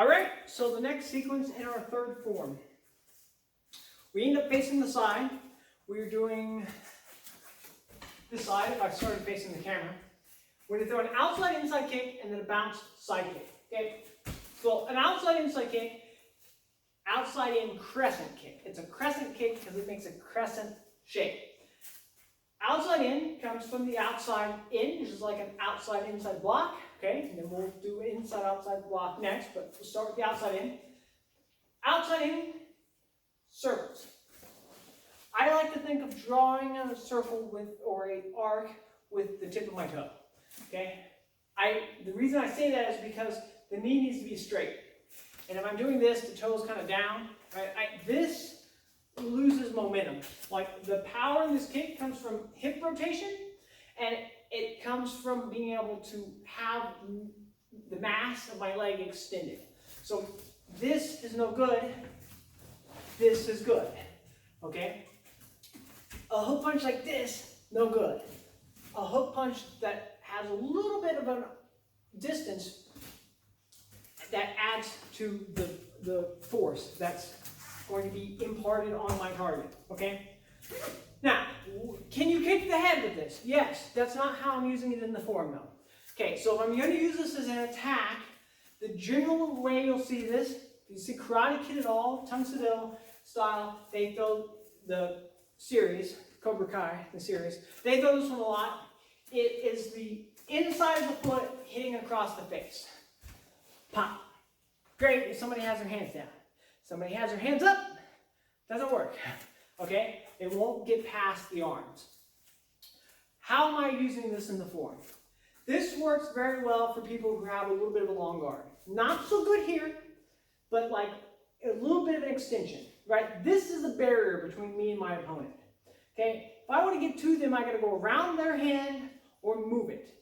All right, so the next sequence in our third form. We end up facing the side. We're doing this side, if I started facing the camera. We're going to throw an outside-inside kick and then a bounce side kick. Okay? So an outside-inside kick, outside-in crescent kick. It's a crescent kick because it makes a crescent shape. Outside in comes from the outside in, which is like an outside-inside block. Okay, and then we'll do inside-outside block next, but we'll start with the outside in. Outside in, circles. I like to think of drawing a circle with, or an arc with the tip of my toe. Okay, the reason I say that is because the knee needs to be straight. And if I'm doing this, the toe is kind of down. Right? This loses momentum. Like the power in this kick comes from hip rotation, and it comes from being able to have the mass of my leg extended. So this is no good. This is good. Okay? A hook punch like this, no good. A hook punch that has a little bit of a distance that adds to the force that's going to be imparted on my target. Okay? Now, can you kick the head with this? Yes. That's not how I'm using it in the form, though. Okay, so if I'm going to use this as an attack, the general way you'll see this, if you see Karate Kid at all, Tung Sadil style, they throw the series, Cobra Kai, the series, they throw this one a lot. It is the inside of the foot hitting across the face. Pop. Great if somebody has their hands down. Somebody has their hands up, doesn't work. Okay? It won't get past the arms. How am I using this in the form? This works very well for people who have a little bit of a long guard. Not so good here, but like a little bit of an extension, right? This is the barrier between me and my opponent. Okay? If I want to get to them, I got to go around their hand or move it.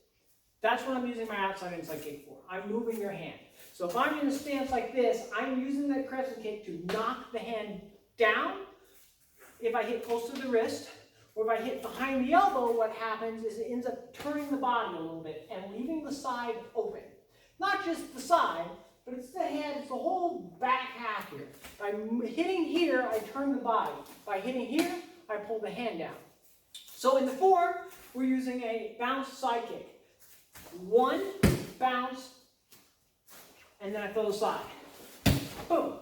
That's what I'm using my outside-inside kick for. I'm moving their hand. So if I'm in a stance like this, I'm using that crescent kick to knock the hand down. If I hit close to the wrist, or if I hit behind the elbow, what happens is it ends up turning the body a little bit and leaving the side open. Not just the side, but it's the head, it's the whole back half here. By hitting here, I turn the body. By hitting here, I pull the hand down. So in the form, we're using a bounce side kick. One, bounce, and then I throw the side. Boom.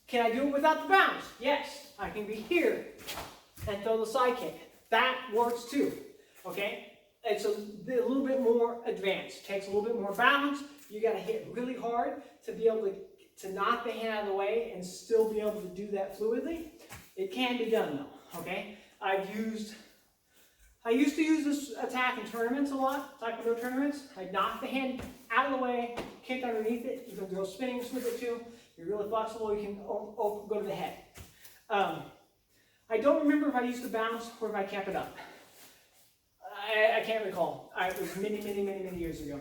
Can I do it without the bounce? Yes. I can be here and throw the side kick. That works too. Okay? It's a little bit more advanced. It takes a little bit more balance. You got to hit really hard to be able to knock the hand out of the way and still be able to do that fluidly. It can be done though. Okay? I used to use this attack in tournaments a lot, Taekwondo tournaments. I'd knock the hand out of the way, kick underneath it. You can go spinning with it too. You're really flexible. You can go to the head. I don't remember if I used to bounce or if I kept it up. I can't recall. It was many years ago.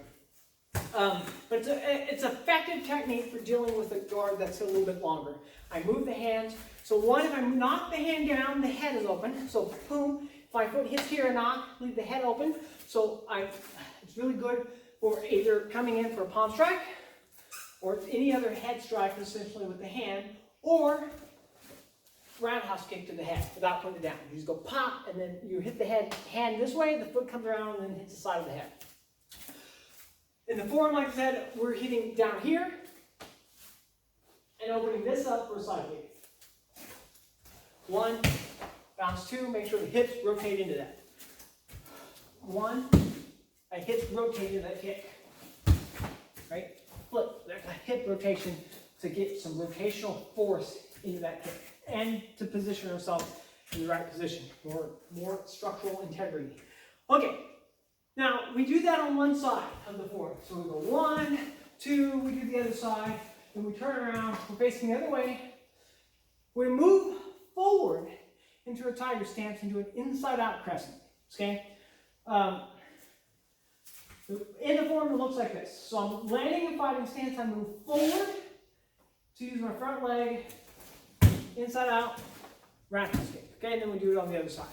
But it's an effective technique for dealing with a guard that's a little bit longer. I move the hands. So one, if I knock the hand down, the head is open. So boom. If my foot hits here and knock, leave the head open. So it's really good for either coming in for a palm strike or any other head strike essentially with the hand, or roundhouse kick to the head without putting it down. You just go pop, and then you hit the hand this way, the foot comes around and then hits the side of the head. In the form, like I said, we're hitting down here and opening this up for a side kick. One, bounce two, make sure the hips rotate into that. One, my hips rotate into that kick. Right? Flip, there's a hip rotation to get some rotational force into that kick and to position ourselves in the right position, more structural integrity. Okay, now we do that on one side of the form. So we go 1, 2, we do the other side, then we turn around, we're facing the other way. We move forward into a tiger stance, into an inside-out crescent. Okay? In the form, it looks like this. So I'm landing in fighting stance, I move forward to use my front leg, inside out, roundhouse kick. Okay, and then we do it on the other side.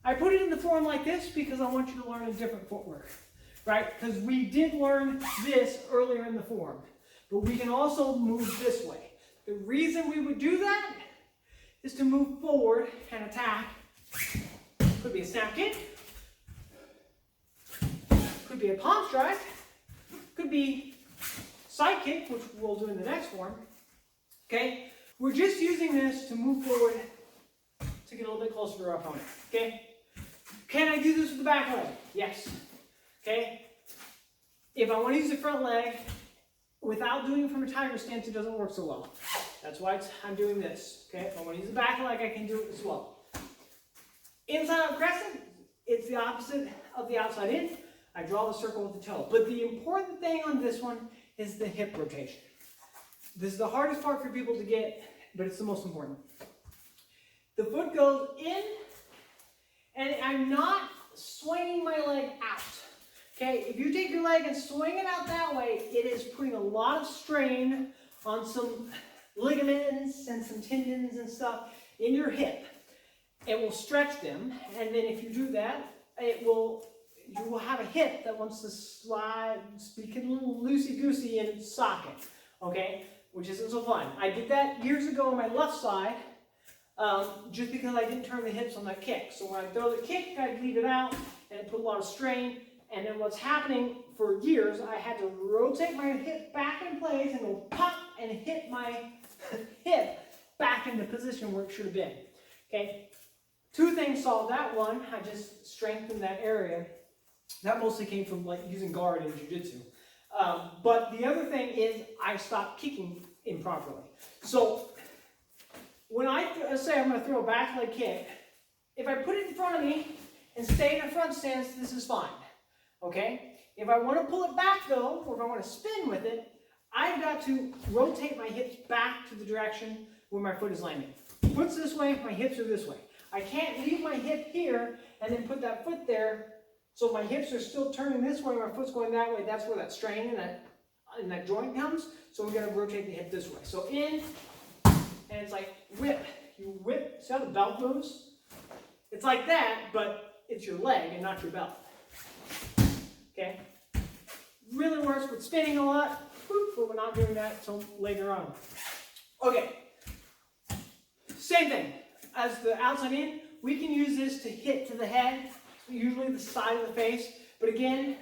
I put it in the form like this because I want you to learn a different footwork. right? Because we did learn this earlier in the form, but we can also move this way. The reason we would do that is to move forward and attack. Could be a snap kick, could be a palm strike, could be side kick, which we'll do in the next form. Okay? We're just using this to move forward to get a little bit closer to our opponent. Okay? Can I do this with the back leg? Yes. Okay? If I want to use the front leg without doing it from a tiger stance, it doesn't work so well. That's why I'm doing this. Okay? If I want to use the back leg, I can do it as well. Inside out crescent, it's the opposite of the outside in. I draw the circle with the toe. But the important thing on this one is the hip rotation. This is the hardest part for people to get, but it's the most important. The foot goes in, and I'm not swinging my leg out. Okay, if you take your leg and swing it out that way, it is putting a lot of strain on some ligaments and some tendons and stuff in your hip. It will stretch them, and then if you do that, you will have a hip that wants to slide, be a little loosey-goosey in its socket, okay? Which isn't so fun. I did that years ago on my left side, just because I didn't turn the hips on that kick. So when I throw the kick, I'd leave it out, and it put a lot of strain. And then what's happening for years, I had to rotate my hip back in place and go pop and hit my hip back into position where it should have been. Okay? Two things solved that. One, I just strengthened that area. That mostly came from like using guard in jiu-jitsu. But the other thing is I stopped kicking improperly. So when I say I'm going to throw a back leg kick, if I put it in front of me and stay in a front stance, this is fine. Okay? If I want to pull it back though, or if I want to spin with it, I've got to rotate my hips back to the direction where my foot is landing. Foot's this way, my hips are this way. I can't leave my hip here and then put that foot there, so my hips are still turning this way, my foot's going that way. That's where that strain in that joint comes. So we're going to rotate the hip this way. So in, and it's like whip. You whip. See how the belt moves? It's like that, but it's your leg and not your belt. Okay? Really works with spinning a lot, but we're not doing that until later on. Okay. Same thing. As the outside in, we can use this to hit to the head, usually the side of the face. But again,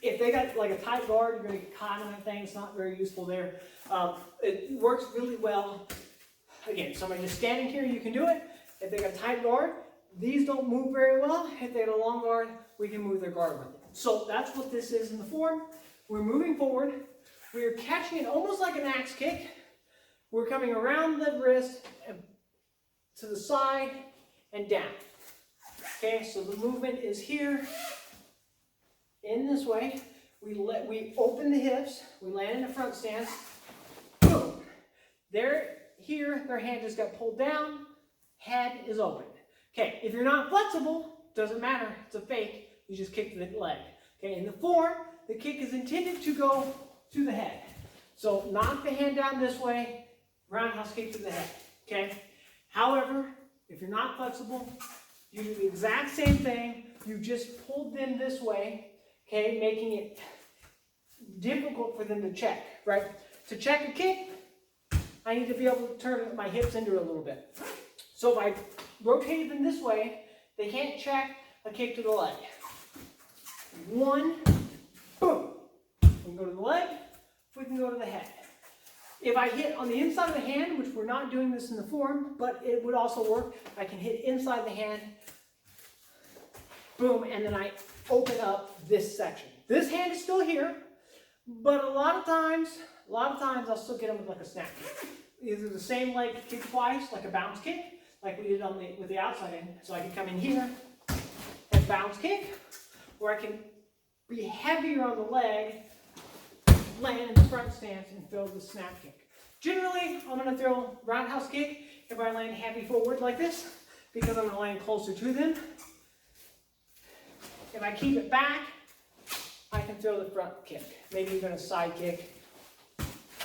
if they got like a tight guard, you're going to get caught in that thing. It's not very useful there. It works really well. Again, somebody just standing here, you can do it. If they got a tight guard, these don't move very well. If they got a long guard, we can move their guard with it. So that's what this is in the form. We're moving forward. We're catching it almost like an axe kick. We're coming around the wrist and to the side and down. Okay, so the movement is here, in this way. We open the hips, we land in a front stance, boom. They're here, their hand just got pulled down, head is open. Okay, if you're not flexible, doesn't matter, it's a fake, you just kick the leg. Okay, in the form, the kick is intended to go to the head. So knock the hand down this way, roundhouse kick to the head. Okay? However, if you're not flexible, you do the exact same thing. You just pulled them this way, okay, making it difficult for them to check, right? To check a kick, I need to be able to turn my hips into it a little bit. So if I rotate them this way, they can't check a kick to the leg. One, boom. We can go to the leg, we can go to the head. If I hit on the inside of the hand, which we're not doing this in the form, but it would also work, I can hit inside the hand, boom, and then I open up this section. This hand is still here, but a lot of times I'll still get them with like a snap kick. Either the same leg kick twice, like a bounce kick, like we did with the outside in. So I can come in here and bounce kick, or I can be heavier on the leg, land in the front stance and throw the snap kick. Generally, I'm going to throw roundhouse kick if I land heavy forward like this, because I'm going to land closer to them. If I keep it back, I can throw the front kick, maybe even a side kick,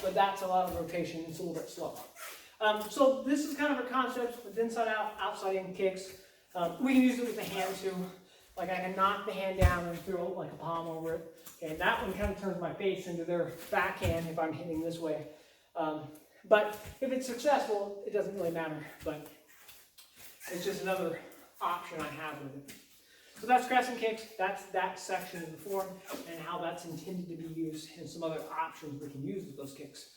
but that's a lot of rotation, it's a little bit slow. So this is kind of a concept with inside out, outside in kicks. We can use it with the hand too. Like I can knock the hand down and throw like a palm over it. Okay, and that one kind of turns my face into their backhand if I'm hitting this way. But if it's successful, it doesn't really matter. But it's just another option I have with it. So that's crescent kicks. That's that section of the form and how that's intended to be used, and some other options we can use with those kicks.